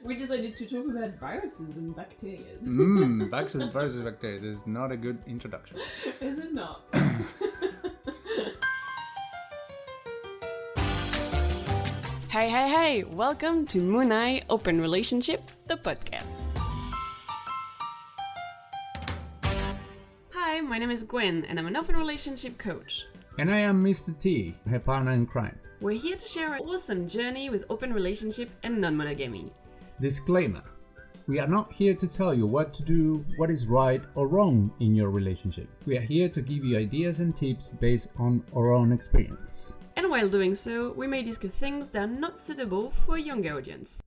We decided to talk about viruses and bacteria. Viruses, bacteria. This is not a good introduction. Is it not? Hey! Welcome to Munai Open Relationship, the podcast. Hi, my name is Gwen, and I'm an open relationship coach. And I am Mr. T, her partner in crime. We're here to share an awesome journey with open relationship and non-monogamy. Disclaimer. We are not here to tell you what to do, what is right or wrong in your relationship. We are here to give you ideas and tips based on our own experience. And while doing so, we may discuss things that are not suitable for a younger audience.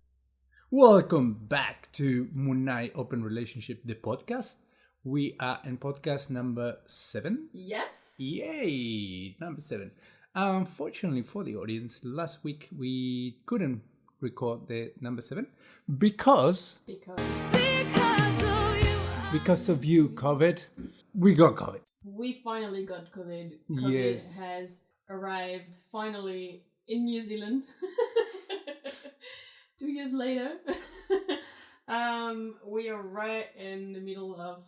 Welcome back to Munai Open Relationship, the podcast. We are in podcast number 7. Yes. Yay! Number 7. Unfortunately for the audience, last week we couldn't record the number 7 because of you, COVID. We got COVID. We finally got COVID. Yes. COVID has arrived finally in New Zealand 2 years later. We are right in the middle of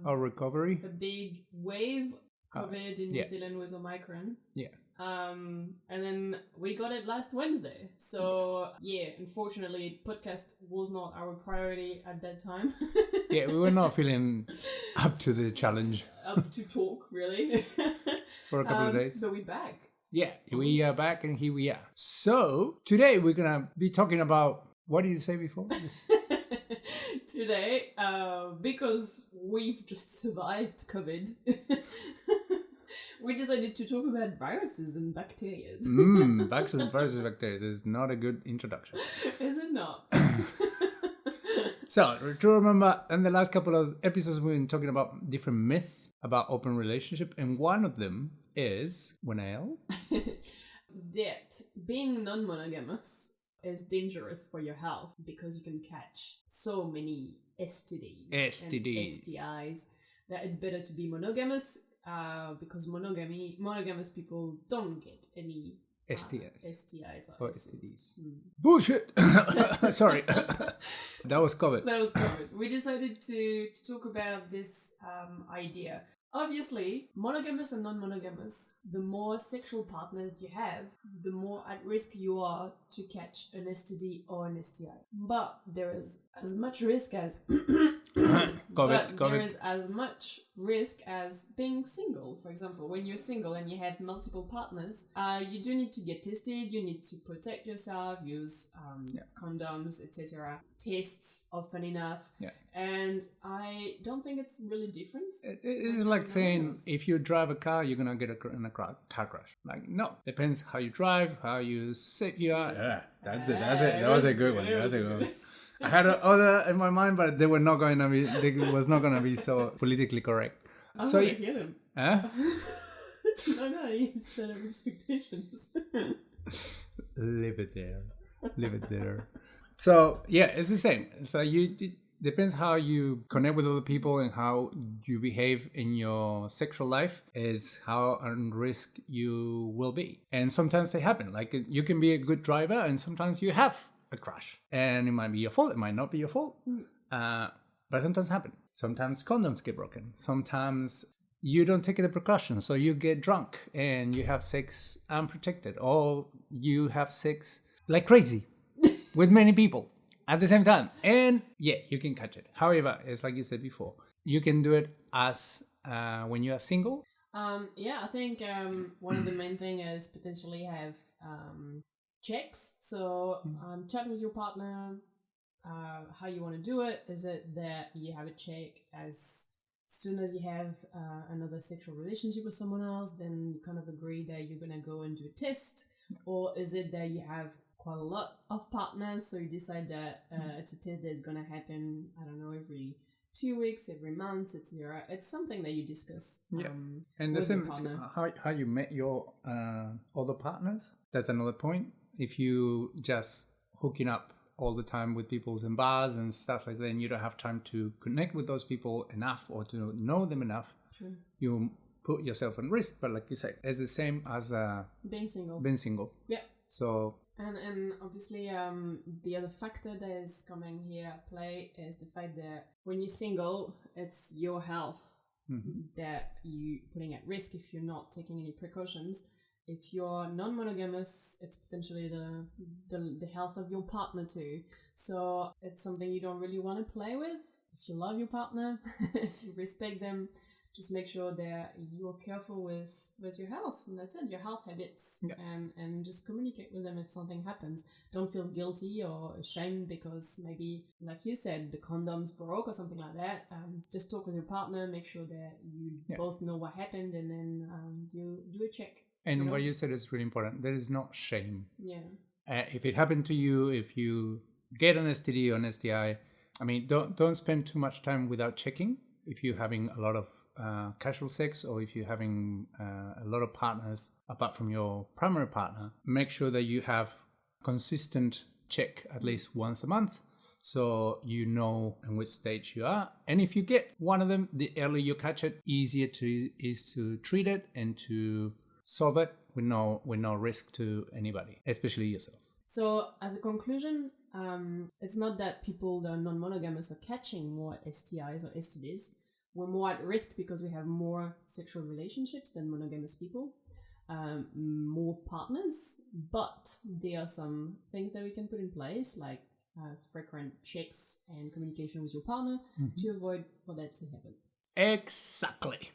Our recovery. a big wave. COVID in New Zealand was Omicron. Yeah. And then we got it last Wednesday. So unfortunately podcast was not our priority at that time. Yeah, we were not feeling up to the challenge. Up to talk, really. For a couple of days. But we're back. Yeah, we are back and here we are. So today we're going to be talking about, what did you say before? Today, because we've just survived COVID, we decided to talk about viruses and bacteria. Viruses, bacteria. This is not a good introduction. Is it not? So, to remember, in the last couple of episodes, we've been talking about different myths about open relationship, and one of them is, that being non-monogamous is dangerous for your health because you can catch so many STDs and STIs, that it's better to be monogamous because monogamous people don't get any STIs or STDs. Bullshit! Sorry. That was COVID. We decided to talk about this idea. Obviously, monogamous or non-monogamous, the more sexual partners you have, the more at risk you are to catch an STD or an STI. But there is as much risk as there is as much risk as being single. For example, when you're single and you have multiple partners, you do need to get tested. You need to protect yourself, use condoms, etc. Tests often enough. Yeah. And I don't think it's really different. It is like saying if you drive a car, you're gonna get in a car crash. Like, no, depends how you drive, how you safe you are. Yeah, that's it. That was a good one. I had other in my mind, but they were not going to be. It was not going to be so politically correct. I so want to hear them. Huh? No, you set up expectations. Leave it there. So yeah, it's the same. So it depends how you connect with other people and how you behave in your sexual life is how on risk you will be. And sometimes they happen. Like, you can be a good driver and sometimes you have a crash. And it might be your fault. It might not be your fault. But sometimes happen. Sometimes condoms get broken. Sometimes you don't take the precautions. So you get drunk and you have sex unprotected. Or you have sex like crazy with many people at the same time, and you can catch it. However, it's like you said before, you can do it as when you are single. I think one of the main thing is potentially have checks. So chat with your partner how you want to do it. Is it that you have a check as soon as you have another sexual relationship with someone else, then you kind of agree that you're gonna go and do a test, or is it that you have quite a lot of partners, so you decide that it's a test that's going to happen, I don't know, every 2 weeks, every month, etc. It's something that you discuss. And the same how you met your other partners. That's another point. If you just hooking up all the time with people in bars and stuff like that, and you don't have time to connect with those people enough or to know them enough, you put yourself on risk. But like you said, it's the same as being single. Being single. Yeah. So And obviously, the other factor that is coming here at play is the fact that when you're single, it's your health that you're putting at risk if you're not taking any precautions. If you're non-monogamous, it's potentially the health of your partner too. So it's something you don't really want to play with. If you love your partner, if you respect them, just make sure that you're careful with your health, and that's it, your health habits, and just communicate with them if something happens. Don't feel guilty or ashamed because maybe, like you said, the condoms broke or something like that. Just talk with your partner, make sure that you both know what happened, and then do a check. And what you said is really important. There is no shame. Yeah. If it happened to you, if you get an STD or an STI, I mean, don't spend too much time without checking. If you're having a lot of casual sex, or if you're having a lot of partners apart from your primary partner, make sure that you have consistent check at least once a month, so you know in which stage you are. And if you get one of them, the earlier you catch it, easier is to treat it and to solve it with no risk to anybody, especially yourself. So as a conclusion, it's not that people that are non-monogamous are catching more STIs or STDs. We're more at risk because we have more sexual relationships than monogamous people, more partners, but there are some things that we can put in place, like frequent checks and communication with your partner to avoid for that to happen. Exactly.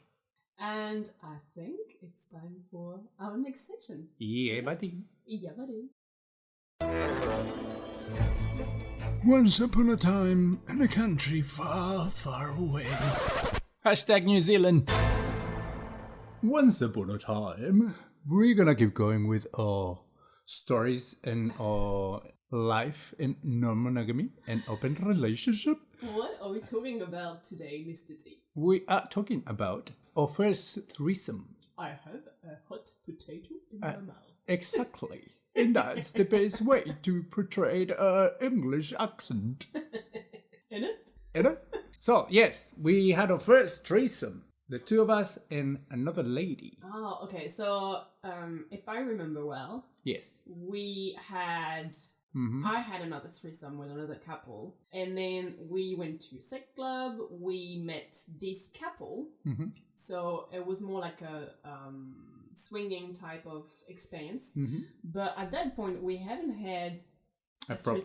And I think it's time for our next section. Yeah, buddy. Yeah, buddy. Once upon a time, in a country far, far away. Hashtag New Zealand. Once upon a time, we're gonna keep going with our stories and our life in non-monogamy and open relationship. What are we talking about today, Mr. T? We are talking about our first threesome. I have a hot potato in my mouth. Exactly. And that's the best way to portray the English accent. In it? You know? So, yes, we had our first threesome. The two of us and another lady. Oh, okay. So, if I remember well, Yes. we had... I had another threesome with another couple, and then we went to a sex club. We met this couple, so it was more like a swinging type of experience. But at that point, we haven't had a proper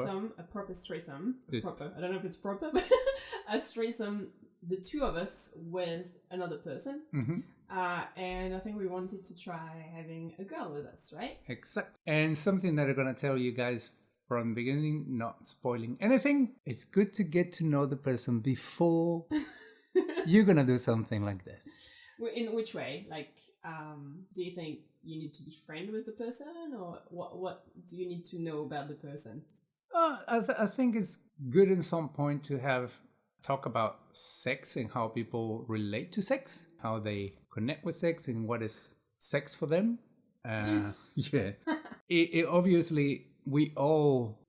threesome. I don't know if it's proper, but a threesome, the two of us with another person. And I think we wanted to try having a girl with us, right? Exactly. And something that I'm going to tell you guys from the beginning, not spoiling anything, it's good to get to know the person before you're going to do something like this. In which way? Like, do you think you need to be friends with the person, or what do you need to know about the person? I think it's good in some point to talk about sex and how people relate to sex, how they connect with sex and what is sex for them. Yeah. It obviously, we all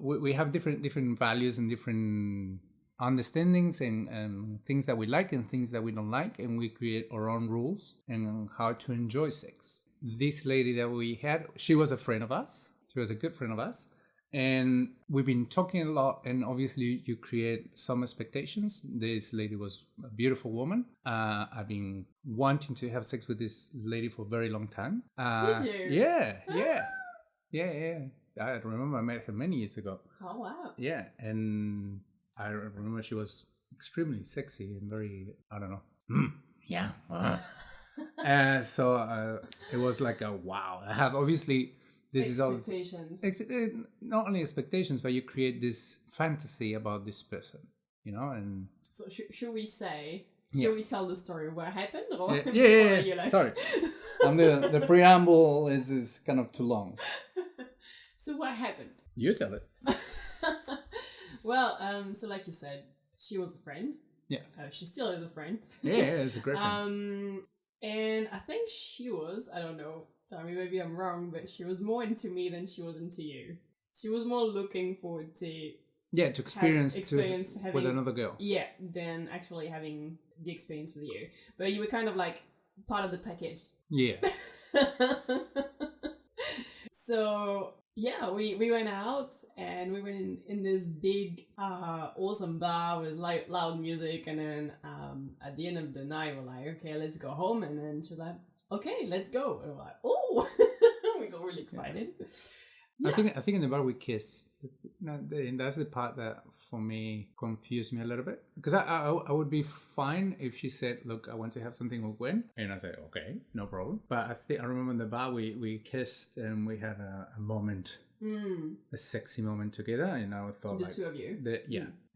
we have different values and different understandings and things that we like and things that we don't like, and we create our own rules and how to enjoy sex. This lady that we had, she was a friend of us. She was a good friend of us. And we've been talking a lot, and obviously you create some expectations. This lady was a beautiful woman. I've been wanting to have sex with this lady for a very long time. Did you? Yeah. I remember I met her many years ago. Oh, wow. Yeah, and I remember she was extremely sexy and very, I don't know. Yeah. So it was like a wow. I have obviously... This expectations. Is all not only expectations, but you create this fantasy about this person, you know. And so should we say? Should we tell the story of what happened? Or yeah. Like... Sorry, the preamble is kind of too long. So what happened? You tell it. Well, so like you said, she was a friend. Yeah. She still is a friend. Yeah, it's a great friend. And I think she was, I don't know, tell me maybe I'm wrong, but she was more into me than she was into you. She was more looking forward to... Yeah, to experience having, with another girl. Yeah, than actually having the experience with you. But you were kind of like part of the package. Yeah. So yeah, we went out and we went in this big awesome bar with loud music, and then at the end of the night we're like, okay, let's go home, and then she's like, okay, let's go, and we're like, oh, we got really excited. I think in the bar we kissed. And that's the part that for me confused me a little bit, because I would be fine if she said, look, I want to have something with Gwen, and I said, okay, no problem. But I remember in the bar we kissed and we had a moment, a sexy moment together, and I thought The like, two of you.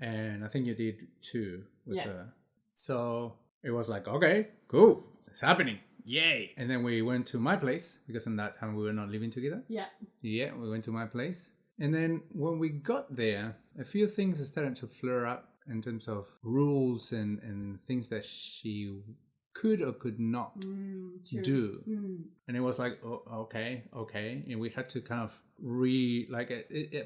And I think you did too with her. So it was like, okay, cool, it's happening. Yay! And then we went to my place, because in that time we were not living together. Yeah, we went to my place. And then when we got there, a few things started to flare up in terms of rules and things that she could or could not do. And it was like, oh, okay. And we had to kind of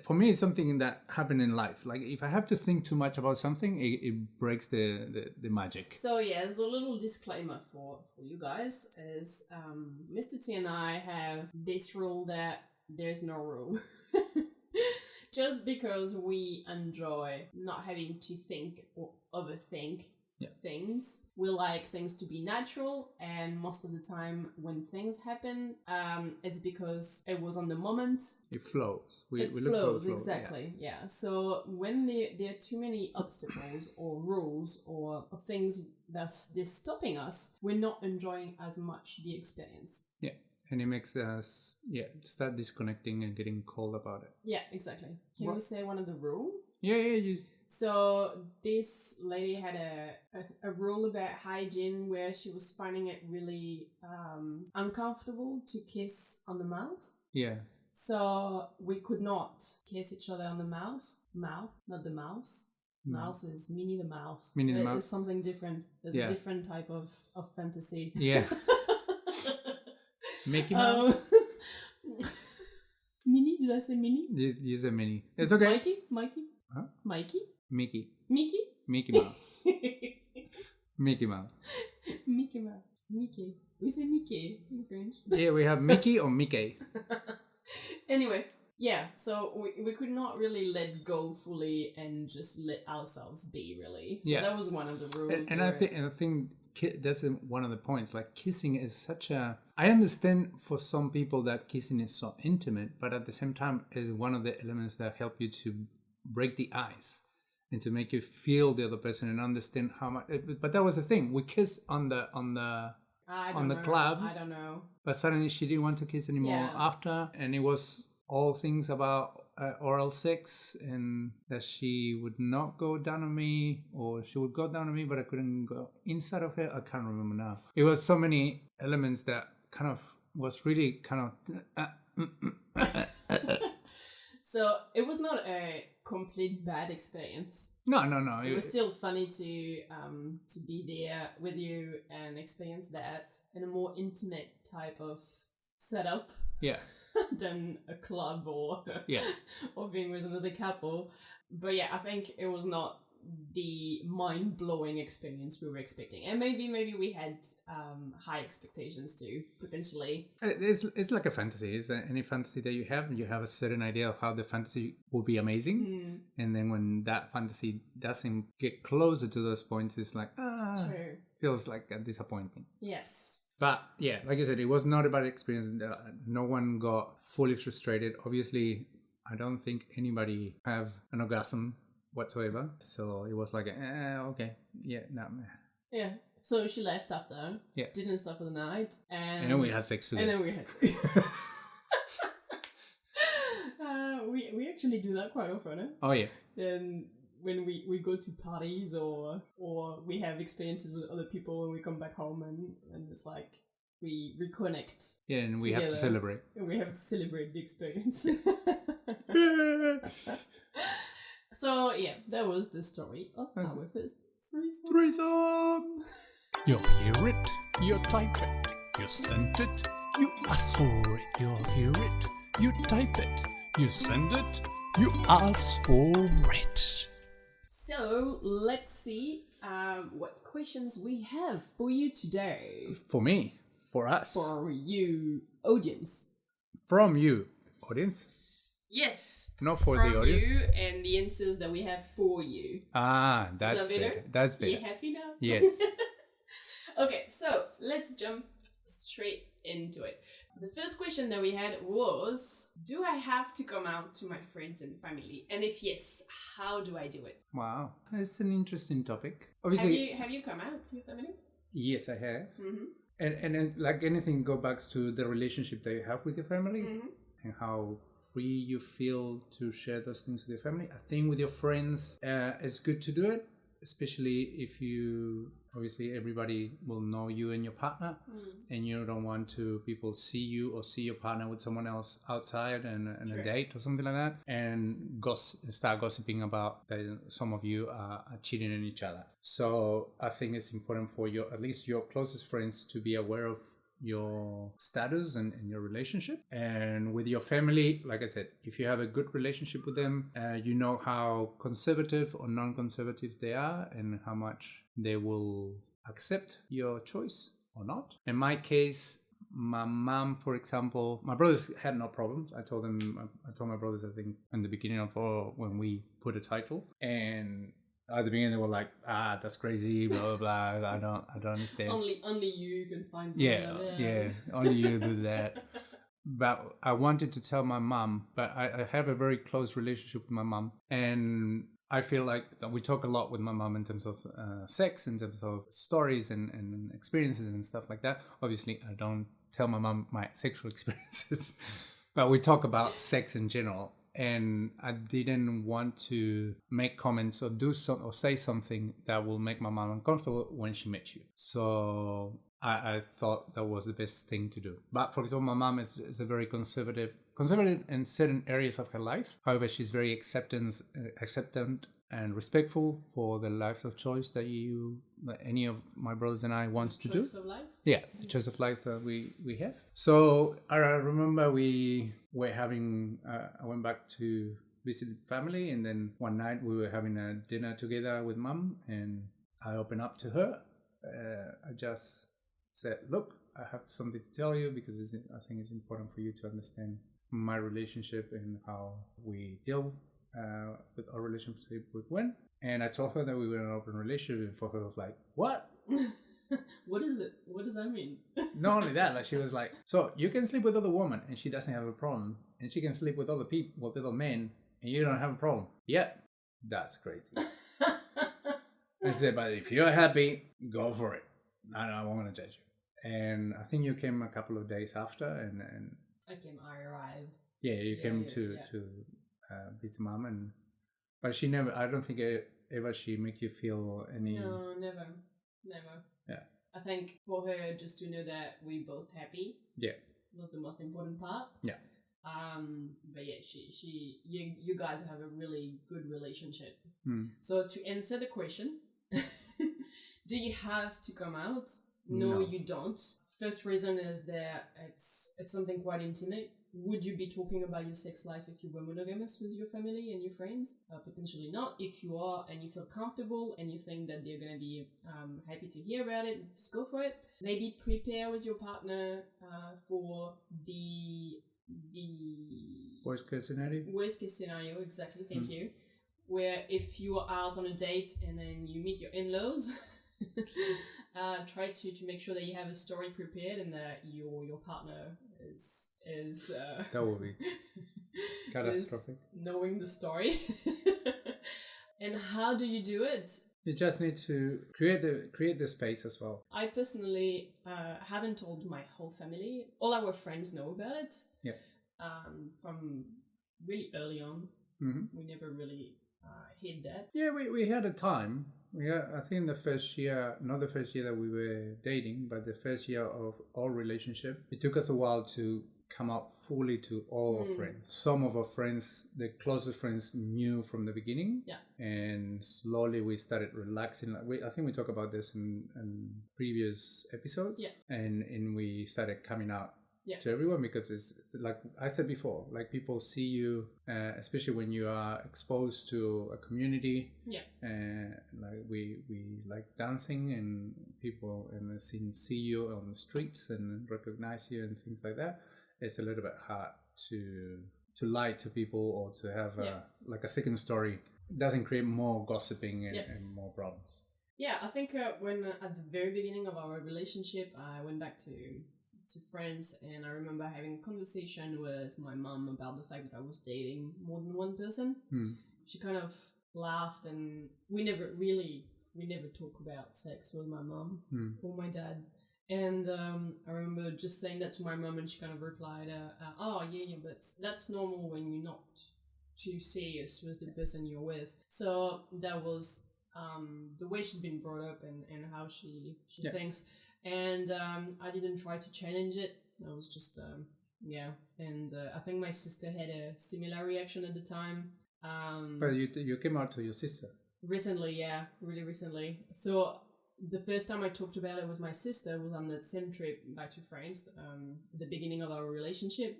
for me, it's something that happened in life. Like if I have to think too much about something, it breaks the magic. So yeah, as a little disclaimer for you guys is Mr. T and I have this rule that there's no rule. Just because we enjoy not having to think or overthink things, we like things to be natural, and most of the time when things happen, it's because it was on the moment. It flows. We look for flows, flow. exactly. Yeah. So when there are too many obstacles or rules or things that's stopping us, we're not enjoying as much the experience. Yeah. And it makes us, start disconnecting and getting cold about it. Yeah, exactly. Can we say one of the rules? Yeah. So this lady had a rule about hygiene where she was finding it really uncomfortable to kiss on the mouth. Yeah. So we could not kiss each other on the mouth, not the mouse. Mouse is Minnie the Mouse. Minnie the Mouse. It's something different. There's a different type of fantasy. Yeah. Mickey Mouse? Minnie? Did I say Minnie? You said Minnie. It's okay. Mikey? Huh? Mikey? Mickey. Mickey? Mickey Mouse. Mickey Mouse. Mickey Mouse. Mickey. We say Mickey in French. Yeah, we have Mickey or Mickey. Anyway, so we could not really let go fully and just let ourselves be, really. So that was one of the rules. And I think that's one of the points. Like kissing is such a... I understand for some people that kissing is so intimate, but at the same time is one of the elements that help you to break the ice and to make you feel the other person and understand how much. But that was the thing. We kissed on the club. I don't know. But suddenly she didn't want to kiss anymore after, and it was all things about oral sex, and that she would not go down on me, or she would go down on me, but I couldn't go inside of her. I can't remember now. It was so many elements that kind of was really kind of... So it was not a complete bad experience. No. It was still funny to be there with you and experience that in a more intimate type of setup. Yeah. Than a club or being with another couple. But yeah, I think it was not the mind-blowing experience we were expecting, and maybe we had high expectations too, potentially. It's like a fantasy. It's any fantasy that you have a certain idea of how the fantasy will be amazing, and then when that fantasy doesn't get closer to those points, it's like feels like a disappointment. Yes. But yeah, like I said, it was not a bad experience. No one got fully frustrated. Obviously, I don't think anybody have an orgasm whatsoever. So it was like, okay, no. Yeah. So she left after. Yeah. Didn't stop for the night. And then we had sex together. And then we had we actually do that quite often, eh? Oh, yeah. Then when we go to parties or we have experiences with other people when we come back home and it's like we reconnect. Yeah, and we have to celebrate. And we have to celebrate the experience. So yeah, that was the story of our first threesome. You hear it, you type it, you send it, you ask for it. You hear it, you type it, you send it, you ask for it. So let's see what questions we have for you today. For me, for us, for you, audience. From you, audience. Yes. Not for From the audience. you and the answers that we have for you. Ah, that's Is that better? better. That's better. You happy now? Yes. Okay, so let's jump straight into it. The first question that we had was, do I have to come out to my friends and family? And if yes, how do I do it? Wow, it's an interesting topic. Obviously, Have you come out to your family? yes, I have. Mm-hmm. And then, like anything, go back to the relationship that you have with your family and how free you feel to share those things with your family. I think with your friends, it's good to do it, especially if you, obviously, everybody will know you and your partner, and you don't want to people see you or see your partner with someone else outside and a date or something like that, and start gossiping about that some of you are cheating on each other. So I think it's important for at least your closest friends to be aware of your status and your relationship. And with your family, like I said, if you have a good relationship with them, you know how conservative or non-conservative they are and how much they will accept your choice or not. In my case, my mom, for example, my brothers had no problems. I told my brothers, I think, in the beginning of when we put a title, and at the beginning they were like, that's crazy, blah blah blah. I don't understand. Only you can find Only you do that. But I wanted to tell my mom, but I have a very close relationship with my mom, and I feel like we talk a lot with my mom in terms of sex, in terms of stories and experiences and stuff like that. Obviously, I don't tell my mom my sexual experiences, but we talk about sex in general. And I didn't want to make comments or or say something that will make my mom uncomfortable when she met you. So I thought that was the best thing to do. But for example, my mom is a very conservative in certain areas of her life. However, she's very acceptant and respectful for the lives of choice that any of my brothers and I wants to do. Choice of life? Yeah, the choice of life that we have. So I remember we were having, I went back to visit family, and then one night we were having a dinner together with mom, and I opened up to her. I just said, look, I have something to tell you because I think it's important for you to understand my relationship and how we deal with our relationship with Gwen. And I told her that we were in an open relationship, and for her it was like, what? What is it? What does that mean? Not only that, like she was like, so you can sleep with other women and she doesn't have a problem, and she can sleep with other people, with other men, and you don't have a problem. Yeah, that's crazy. I said, but if you're happy, go for it. I don't want to judge you. And I think you came a couple of days after, and I arrived. Yeah, you came to visit mom, but she never. I don't think ever she make you feel any. No, never. Yeah. I think for her, just to know that we're both happy. Yeah. Was the most important part. Yeah. But yeah, you guys have a really good relationship. Mm. So to answer the question, do you have to come out? No, you don't. First reason is that it's something quite intimate. Would you be talking about your sex life if you were monogamous with your family and your friends? Potentially not. If you are and you feel comfortable and you think that they're going to be happy to hear about it, just go for it. Maybe prepare with your partner for the worst case scenario. Worst case scenario, exactly. Thank you. Where if you are out on a date and then you meet your in-laws, try to make sure that you have a story prepared and that your partner is that will be catastrophic. Knowing the story. And how do you do it? You just need to create the space as well. I personally haven't told my whole family. All our friends know about it. Yeah. From really early on, we never really hid that. Yeah, we had a time. I think the first year, not the first year that we were dating, but the first year of our relationship, it took us a while to come out fully to all our friends. Some of our friends, the closest friends, knew from the beginning. Yeah. And slowly we started relaxing. I think we talked about this in previous episodes. Yeah. And we started coming out to everyone because it's like I said before, like people see you, especially when you are exposed to a community. Yeah. Like we like dancing, and people in the scene see you on the streets and recognize you and things like that. It's a little bit hard to lie to people or to have like a second story doesn't create more gossiping and more problems. Yeah, I think when at the very beginning of our relationship, I went back to friends, and I remember having a conversation with my mom about the fact that I was dating more than one person. She kind of laughed, and we never talk about sex with my mom or my dad. And I remember just saying that to my mom, and she kind of replied, "Oh yeah, but that's normal when you're not too serious with the person you're with." So that was the way she's been brought up and how she thinks. And I didn't try to challenge it. I was just and I think my sister had a similar reaction at the time. But you came out to your sister recently, really recently. So the first time I talked about it with my sister was on that same trip back to France, at the beginning of our relationship.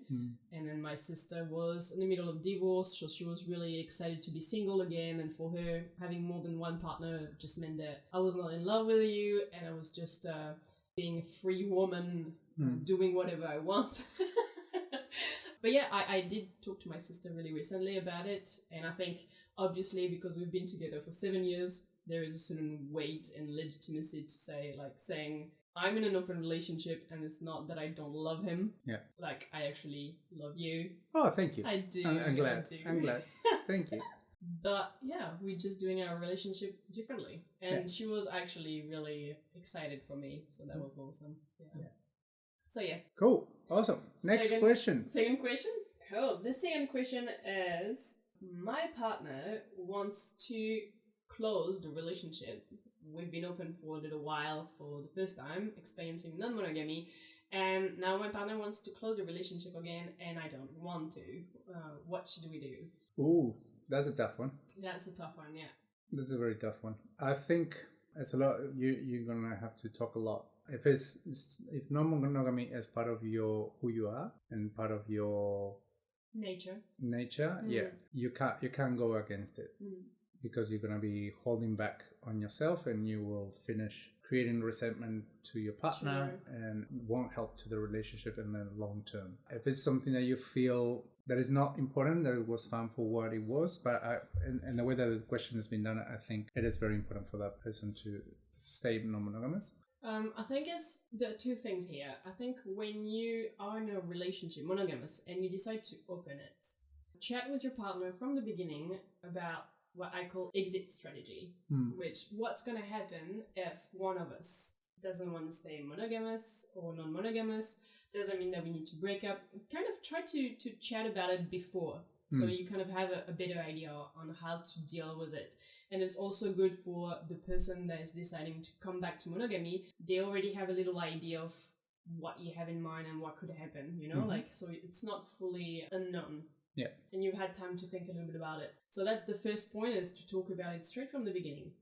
And then my sister was in the middle of divorce, so she was really excited to be single again. And for her, having more than one partner just meant that I was not in love with you, and I was just being a free woman, doing whatever I want. But yeah, I did talk to my sister really recently about it, and I think obviously because we've been together for 7 years, there is a certain weight and legitimacy to saying I'm in an open relationship, and it's not that I don't love him. Yeah. Like, I actually love you. Oh, thank you. I do. I'm glad. I do. I'm glad. Thank you. But yeah, we're just doing our relationship differently. And she was actually really excited for me, so that was awesome. Yeah. So yeah. Cool. Awesome. Next question. Second question? Cool. The second question is, my partner wants to close the relationship. We've been open for a little while for the first time, experiencing non-monogamy, and now my partner wants to close the relationship again, and I don't want to. What should we do? Ooh, that's a tough one. That's a tough one, yeah. This is a very tough one. I think it's a lot. You're gonna have to talk a lot. If non-monogamy is part of who you are and part of your nature, you can't go against it. Because you're going to be holding back on yourself, and you will finish creating resentment to your partner and won't help to the relationship in the long term. If it's something that you feel that is not important, that it was fun for what it was, but and the way that the question has been done, I think it is very important for that person to stay non-monogamous. I think there are two things here. I think when you are in a relationship, monogamous, and you decide to open it, chat with your partner from the beginning about what I call exit strategy, which what's going to happen if one of us doesn't want to stay monogamous or non-monogamous. Doesn't mean that we need to break up. Kind of try to chat about it before, so you kind of have a better idea on how to deal with it. And it's also good for the person that is deciding to come back to monogamy. They already have a little idea of what you have in mind and what could happen, so it's not fully unknown. Yeah. And you've had time to think a little bit about it. So that's the first point, is to talk about it straight from the beginning,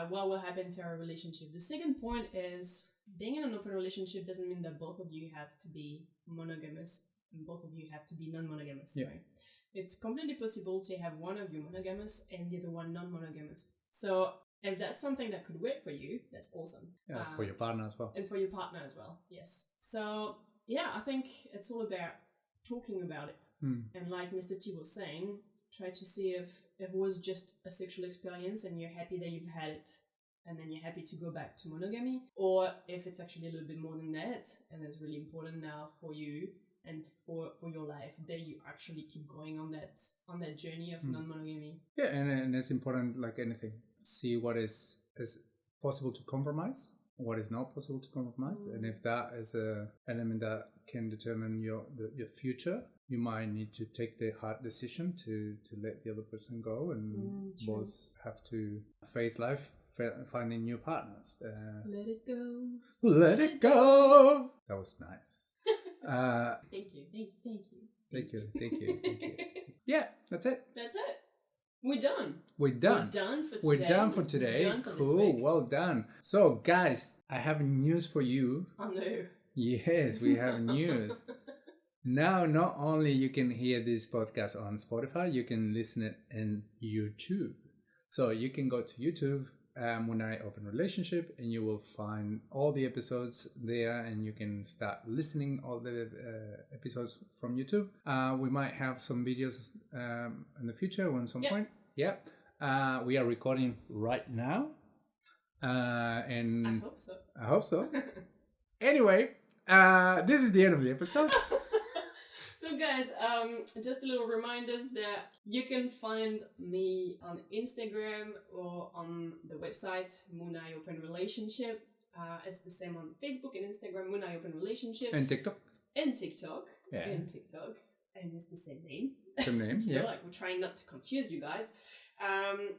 what will happen to our relationship. The second point is, being in an open relationship doesn't mean that both of you have to be monogamous and both of you have to be non-monogamous. Yeah. Right? It's completely possible to have one of you monogamous and the other one non-monogamous. So if that's something that could work for you, that's awesome. Yeah, for your partner as well. And for your partner as well, yes. So yeah, I think it's all about talking about it. And like Mr. T was saying, try to see if it was just a sexual experience and you're happy that you've had it and then you're happy to go back to monogamy, or if it's actually a little bit more than that and it's really important now for you and for your life that you actually keep going on that journey of non-monogamy. Yeah, and it's important, like anything. See what is possible to compromise, what is not possible to compromise, and if that is an element that can determine your future, you might need to take the hard decision to let the other person go, and both have to face life finding new partners. Let it go. Let it go. That was nice. Thank you. Yeah, that's it. We're done. We're done for today. Cool. Well done. So, guys, I have news for you. Oh no. Yes, we have news. Now, not only you can hear this podcast on Spotify, you can listen it in YouTube. So you can go to YouTube Munai Open Relationship, and you will find all the episodes there, and you can start listening all the episodes from YouTube. We might have some videos in the future at some point. Yeah. We are recording right now. And I hope so. I hope so. Anyway, this is the end of the episode. So guys, just a little reminders that you can find me on Instagram or on the website Munai Open Relationship. It's the same on Facebook and Instagram, Munai Open Relationship. And TikTok. And TikTok. Yeah. And TikTok. And it's the same name. Same name, yeah. Like we're trying not to confuse you guys.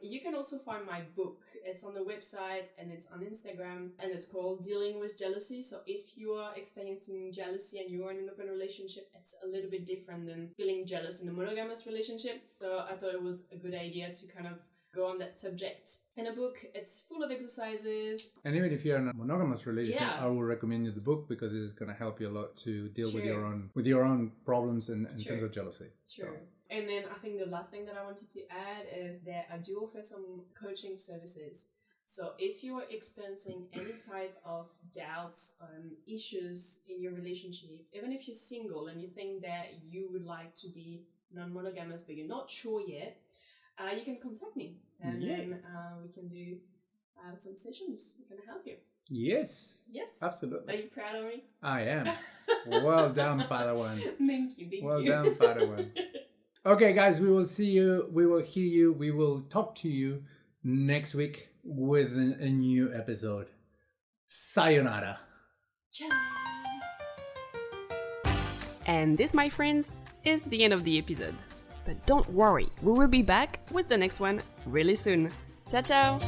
You can also find my book. It's on the website and it's on Instagram, and it's called Dealing with Jealousy. So if you are experiencing jealousy and you are in an open relationship, it's a little bit different than feeling jealous in a monogamous relationship. So I thought it was a good idea to kind of go on that subject. In a book, it's full of exercises. And even if you're in a monogamous relationship, Yeah. I will recommend you the book because it's going to help you a lot to deal with True. your own problems in True. terms of jealousy. True. So, And then I think the last thing that I wanted to add is that I do offer some coaching services. So if you are experiencing any type of doubts or issues in your relationship, even if you're single and you think that you would like to be non-monogamous but you're not sure yet, you can contact me and then we can do some sessions. We can help you. yes. Yes. Absolutely. Are you proud of me? I am. Well done, Padawan. Thank you. Thank Well you. done, Padawan. Okay, guys, we will see you. We will hear you. We will talk to you next week with a new episode. Sayonara. And this, my friends, is the end of the episode. But don't worry, we will be back with the next one really soon. Ciao, ciao!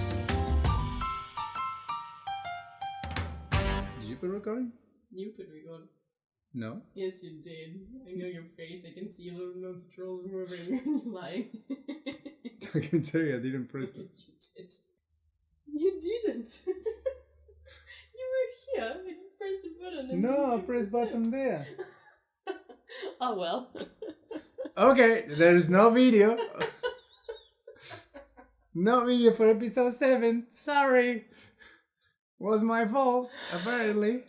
Did you put recording? You put record. No. Yes, you did. I know your face. I can see your little nostrils moving. You're lying. I can tell you I didn't press it. You didn't. You were here and you pressed the button. And No, I pressed button there. Oh well. Okay, there is no video. No video for episode 7. Sorry. Was my fault, apparently.